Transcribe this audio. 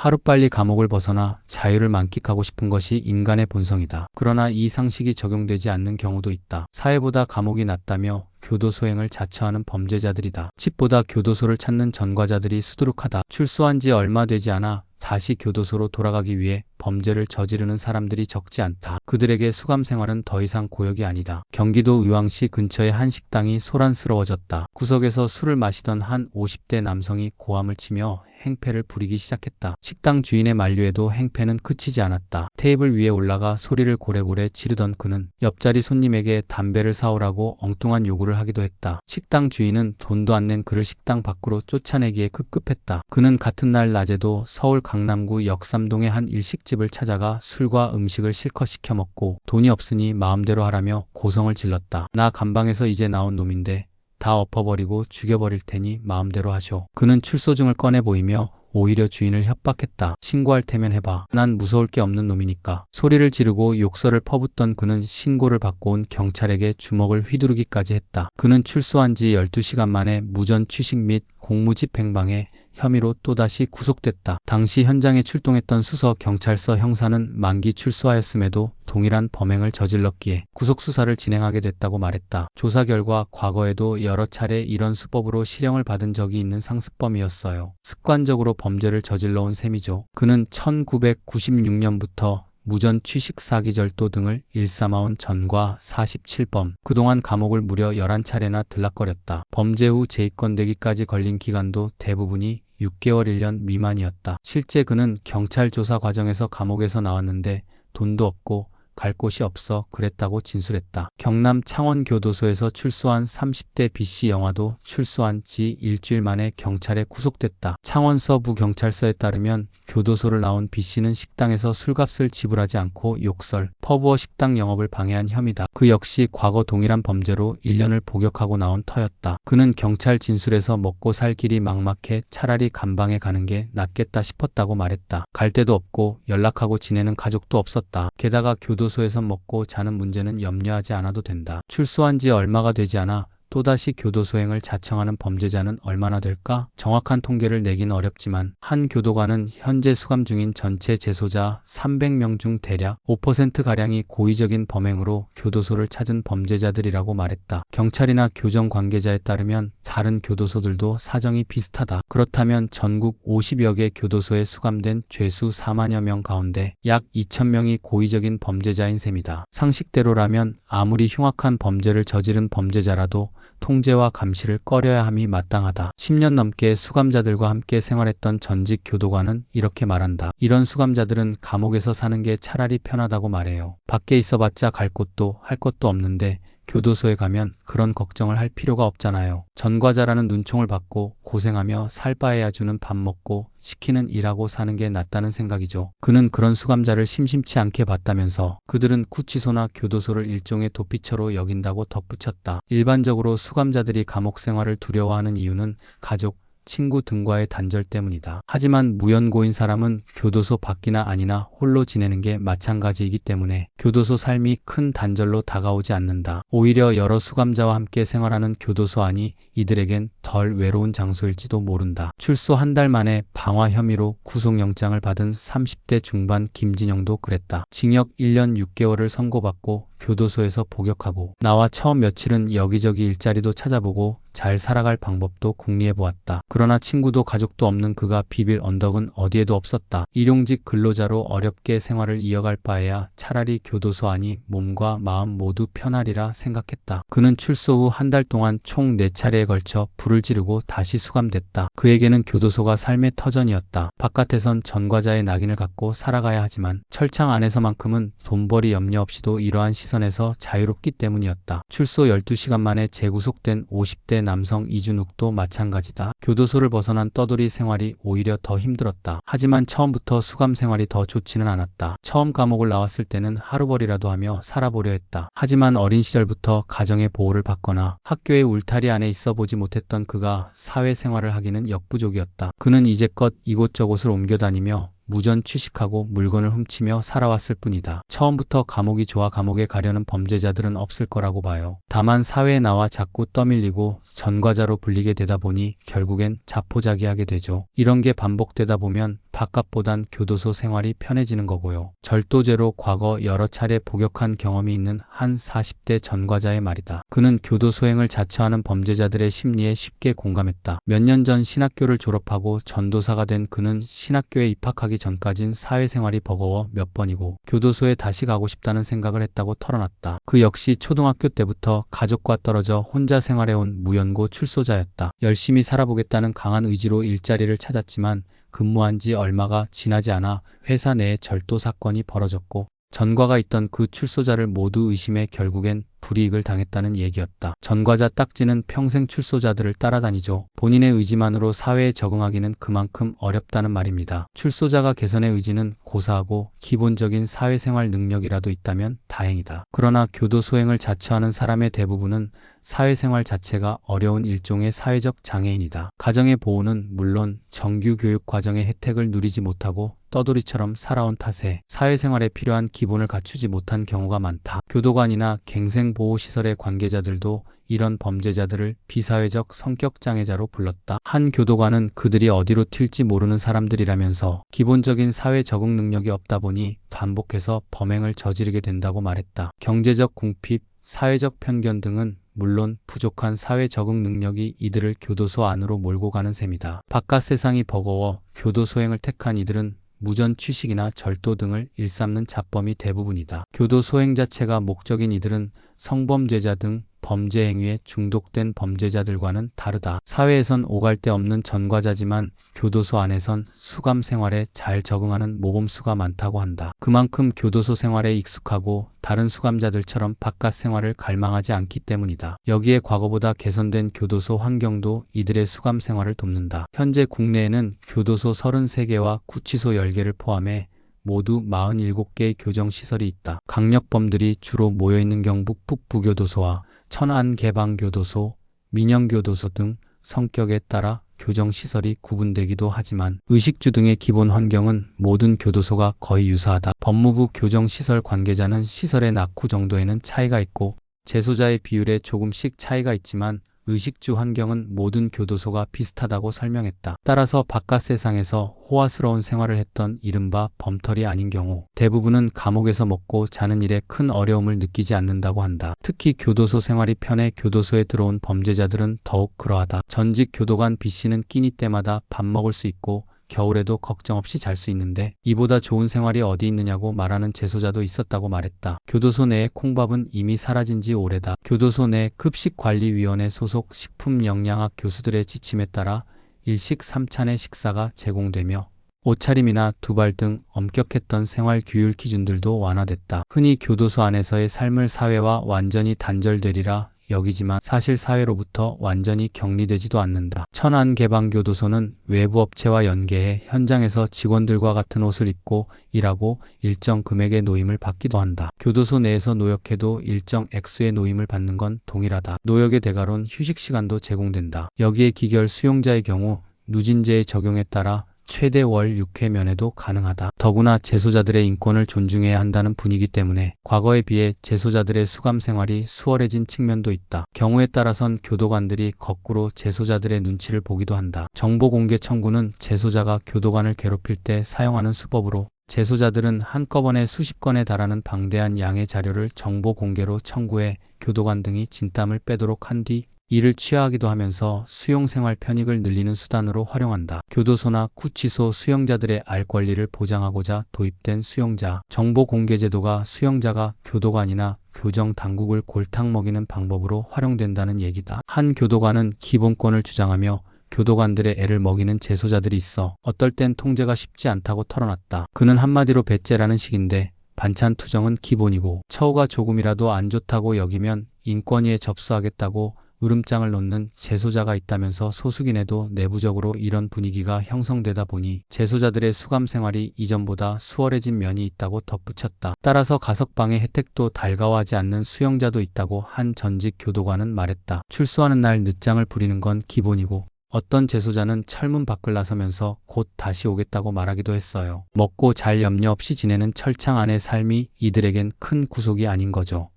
하루빨리 감옥을 벗어나 자유를 만끽하고 싶은 것이 인간의 본성이다. 그러나 이 상식이 적용되지 않는 경우도 있다. 사회보다 감옥이 낫다며 교도소행을 자처하는 범죄자들이다. 집보다 교도소를 찾는 전과자들이 수두룩하다. 출소한 지 얼마 되지 않아 다시 교도소로 돌아가기 위해 범죄를 저지르는 사람들이 적지 않다. 그들에게 수감 생활은 더 이상 고역이 아니다. 경기도 의왕시 근처의 한 식당이 소란스러워졌다. 구석에서 술을 마시던 한 50대 남성이 고함을 치며 행패를 부리기 시작했다. 식당 주인의 만류에도 행패는 그치지 않았다. 테이블 위에 올라가 소리를 고래고래 지르던 그는 옆자리 손님에게 담배를 사오라고 엉뚱한 요구를 하기도 했다. 식당 주인은 돈도 안 낸 그를 식당 밖으로 쫓아내기에 급급했다. 그는 같은 날 낮에도 서울 강남구 역삼동의 한 일식집을 찾아가 술과 음식을 실컷 시켜 먹고 돈이 없으니 마음대로 하라며 고성을 질렀다. 나 감방에서 이제 나온 놈인데 다 엎어버리고 죽여버릴 테니 마음대로 하쇼. 그는 출소증을 꺼내 보이며 오히려 주인을 협박했다. 신고할 테면 해봐. 난 무서울 게 없는 놈이니까. 소리를 지르고 욕설을 퍼붓던 그는 신고를 받고 온 경찰에게 주먹을 휘두르기까지 했다. 그는 출소한 지 12시간 만에 무전 취식 및 공무집행방해 혐의로 또다시 구속됐다. 당시 현장에 출동했던 수서 경찰서 형사는 만기 출소하였음에도 동일한 범행을 저질렀기에 구속수사를 진행하게 됐다고 말했다. 조사 결과 과거에도 여러 차례 이런 수법으로 실형을 받은 적이 있는 상습범이었어요. 습관적으로 범죄를 저질러온 셈이죠. 그는 1996년부터 무전 취식 사기 절도 등을 일삼아온 전과 47범. 그동안 감옥을 무려 11차례나 들락거렸다. 범죄 후 재입건되기까지 걸린 기간도 대부분이 6개월 1년 미만이었다. 실제 그는 경찰 조사 과정에서 감옥에서 나왔는데 돈도 없고 갈 곳이 없어 그랬다고 진술했다. 경남 창원교도소에서 출소한 30대 B씨 영화도 출소한 지 일주일 만에 경찰에 구속됐다. 창원 서부경찰서에 따르면 교도소를 나온 B씨는 식당에서 술값을 지불하지 않고 욕설, 퍼부어 식당 영업을 방해한 혐의다. 그 역시 과거 동일한 범죄로 1년을 복역하고 나온 터였다. 그는 경찰 진술에서 먹고 살 길이 막막해 차라리 감방에 가는 게 낫겠다 싶었다고 말했다. 갈 데도 없고 연락하고 지내는 가족도 없었다. 게다가 교도소에서 먹고 자는 문제는 염려하지 않아도 된다. 출소한 지 얼마가 되지 않아 또다시 교도소행을 자청하는 범죄자는 얼마나 될까? 정확한 통계를 내긴 어렵지만 한 교도관은 현재 수감 중인 전체 재소자 300명 중 대략 5%가량이 고의적인 범행으로 교도소를 찾은 범죄자들이라고 말했다. 경찰이나 교정 관계자에 따르면 다른 교도소들도 사정이 비슷하다. 그렇다면 전국 50여 개 교도소에 수감된 죄수 4만여 명 가운데 약 2,000명이 고의적인 범죄자인 셈이다. 상식대로라면 아무리 흉악한 범죄를 저지른 범죄자라도 통제와 감시를 꺼려야 함이 마땅하다. 10년 넘게 수감자들과 함께 생활했던 전직 교도관은 이렇게 말한다. 이런 수감자들은 감옥에서 사는 게 차라리 편하다고 말해요. 밖에 있어봤자 갈 곳도 할 것도 없는데 교도소에 가면 그런 걱정을 할 필요가 없잖아요. 전과자라는 눈총을 받고 고생하며 살 바에야 주는 밥 먹고 시키는 일하고 사는 게 낫다는 생각이죠. 그는 그런 수감자를 심심치 않게 봤다면서 그들은 구치소나 교도소를 일종의 도피처로 여긴다고 덧붙였다. 일반적으로 수감자들이 감옥 생활을 두려워하는 이유는 가족, 친구 등과의 단절 때문이다. 하지만 무연고인 사람은 교도소 밖이나 아니나 홀로 지내는 게 마찬가지이기 때문에 교도소 삶이 큰 단절로 다가오지 않는다. 오히려 여러 수감자와 함께 생활하는 교도소 안이 이들에겐 덜 외로운 장소일지도 모른다. 출소 한 달 만에 방화 혐의로 구속영장을 받은 30대 중반 김진영도 그랬다. 징역 1년 6개월을 선고받고 교도소에서 복역하고 나와 처음 며칠은 여기저기 일자리도 찾아보고 잘 살아갈 방법도 궁리해보았다. 그러나 친구도 가족도 없는 그가 비빌 언덕은 어디에도 없었다. 일용직 근로자로 어렵게 생활을 이어갈 바에야 차라리 교도소 안이 몸과 마음 모두 편하리라 생각했다. 그는 출소 후 한 달 동안 총 4차례에 걸쳐 불을 지르고 다시 수감됐다. 그에게는 교도소가 삶의 터전이었다. 바깥에선 전과자의 낙인을 갖고 살아가야 하지만 철창 안에서만큼은 돈벌이 염려 없이도 이러한 시선에서 자유롭기 때문이었다. 출소 12시간 만에 재구속된 50대 남성 이준욱도 마찬가지다. 교도소를 벗어난 떠돌이 생활이 오히려 더 힘들었다. 하지만 처음부터 수감 생활이 더 좋지는 않았다. 처음 감옥을 나왔을 때는 하루벌이라도 하며 살아보려 했다. 하지만 어린 시절부터 가정의 보호를 받거나 학교의 울타리 안에 있어 보지 못했던 그가 사회생활을 하기는 역부족이었다. 그는 이제껏 이곳저곳을 옮겨다니며 무전 취식하고 물건을 훔치며 살아왔을 뿐이다. 처음부터 감옥이 좋아 감옥에 가려는 범죄자들은 없을 거라고 봐요. 다만 사회에 나와 자꾸 떠밀리고 전과자로 불리게 되다 보니 결국엔 자포자기하게 되죠. 이런 게 반복되다 보면 바깥보단 교도소 생활이 편해지는 거고요. 절도죄로 과거 여러 차례 복역한 경험이 있는 한 40대 전과자의 말이다. 그는 교도 소행을 자처하는 범죄자들의 심리에 쉽게 공감했다. 몇 년 전 신학교를 졸업하고 전도사가 된 그는 신학교에 입학하기 전까진 사회생활이 버거워 몇 번이고 교도소에 다시 가고 싶다는 생각을 했다고 털어놨다. 그 역시 초등학교 때부터 가족과 떨어져 혼자 생활해온 무연고 출소자였다. 열심히 살아보겠다는 강한 의지로 일자리를 찾았지만 근무한 지 얼마가 지나지 않아 회사 내에 절도 사건이 벌어졌고 전과가 있던 그 출소자를 모두 의심해 결국엔 불이익을 당했다는 얘기였다. 전과자 딱지는 평생 출소자들을 따라다니죠. 본인의 의지만으로 사회에 적응하기는 그만큼 어렵다는 말입니다. 출소자가 개선의 의지는 고사하고 기본적인 사회생활 능력이라도 있다면 다행이다. 그러나 교도 소행을 자처하는 사람의 대부분은 사회생활 자체가 어려운 일종의 사회적 장애인이다. 가정의 보호는 물론 정규 교육 과정의 혜택을 누리지 못하고 떠돌이처럼 살아온 탓에 사회생활에 필요한 기본을 갖추지 못한 경우가 많다. 교도관이나 갱생보호시설의 관계자들도 이런 범죄자들을 비사회적 성격장애자로 불렀다. 한 교도관은 그들이 어디로 튈지 모르는 사람들이라면서 기본적인 사회 적응 능력이 없다 보니 반복해서 범행을 저지르게 된다고 말했다. 경제적 궁핍, 사회적 편견 등은 물론 부족한 사회 적응 능력이 이들을 교도소 안으로 몰고 가는 셈이다. 바깥 세상이 버거워 교도 소행을 택한 이들은 무전 취식이나 절도 등을 일삼는 잡범이 대부분이다. 교도 소행 자체가 목적인 이들은 성범죄자 등 범죄 행위에 중독된 범죄자들과는 다르다. 사회에선 오갈 데 없는 전과자지만 교도소 안에선 수감 생활에 잘 적응하는 모범수가 많다고 한다. 그만큼 교도소 생활에 익숙하고 다른 수감자들처럼 바깥 생활을 갈망하지 않기 때문이다. 여기에 과거보다 개선된 교도소 환경도 이들의 수감 생활을 돕는다. 현재 국내에는 교도소 33개와 구치소 10개를 포함해 모두 47개의 교정시설이 있다. 강력범들이 주로 모여있는 경북 북부교도소와 천안개방교도소, 민영교도소 등 성격에 따라 교정시설이 구분되기도 하지만 의식주 등의 기본 환경은 모든 교도소가 거의 유사하다. 법무부 교정시설 관계자는 시설의 낙후 정도에는 차이가 있고 재소자의 비율에 조금씩 차이가 있지만 의식주 환경은 모든 교도소가 비슷하다고 설명했다. 따라서 바깥 세상에서 호화스러운 생활을 했던 이른바 범털이 아닌 경우 대부분은 감옥에서 먹고 자는 일에 큰 어려움을 느끼지 않는다고 한다. 특히 교도소 생활이 편해 교도소에 들어온 범죄자들은 더욱 그러하다. 전직 교도관 B씨는 끼니 때마다 밥 먹을 수 있고 겨울에도 걱정 없이 잘 수 있는데 이보다 좋은 생활이 어디 있느냐고 말하는 재소자도 있었다고 말했다. 교도소 내의 콩밥은 이미 사라진 지 오래다. 교도소 내 급식관리위원회 소속 식품영양학 교수들의 지침에 따라 일식 3찬의 식사가 제공되며 옷차림이나 두발 등 엄격했던 생활 규율 기준들도 완화됐다. 흔히 교도소 안에서의 삶을 사회와 완전히 단절되리라 여기지만 사실 사회로부터 완전히 격리되지도 않는다. 천안개방교도소는 외부 업체와 연계해 현장에서 직원들과 같은 옷을 입고 일하고 일정 금액의 노임을 받기도 한다. 교도소 내에서 노역해도 일정 액수의 노임을 받는 건 동일하다. 노역의 대가론 휴식시간도 제공된다. 여기에 기결 수용자의 경우 누진제의 적용에 따라 최대 월 6회 면회도 가능하다. 더구나 재소자들의 인권을 존중해야 한다는 분위기 때문에 과거에 비해 재소자들의 수감 생활이 수월해진 측면도 있다. 경우에 따라선 교도관들이 거꾸로 재소자들의 눈치를 보기도 한다. 정보공개 청구는 재소자가 교도관을 괴롭힐 때 사용하는 수법으로 재소자들은 한꺼번에 수십 건에 달하는 방대한 양의 자료를 정보 공개로 청구해 교도관 등이 진땀을 빼도록 한 뒤 이를 취하하기도 하면서 수용생활 편익을 늘리는 수단으로 활용한다. 교도소나 구치소 수용자들의 알 권리를 보장하고자 도입된 수용자 정보 공개 제도가 수용자가 교도관이나 교정 당국을 골탕 먹이는 방법으로 활용된다는 얘기다. 한 교도관은 기본권을 주장하며 교도관들의 애를 먹이는 재소자들이 있어 어떨 땐 통제가 쉽지 않다고 털어놨다. 그는 한마디로 배째라는 식인데 반찬 투정은 기본이고 처우가 조금이라도 안 좋다고 여기면 인권위에 접수하겠다고 으름장을 놓는 재소자가 있다면서 소수긴해도 내부적으로 이런 분위기가 형성되다 보니 재소자들의 수감 생활이 이전보다 수월해진 면이 있다고 덧붙였다. 따라서 가석방의 혜택도 달가워하지 않는 수용자도 있다고 한 전직 교도관은 말했다. 출소하는 날 늦장을 부리는 건 기본이고 어떤 재소자는 철문 밖을 나서면서 곧 다시 오겠다고 말하기도 했어요. 먹고 잘 염려 없이 지내는 철창 안의 삶이 이들에겐 큰 구속이 아닌 거죠.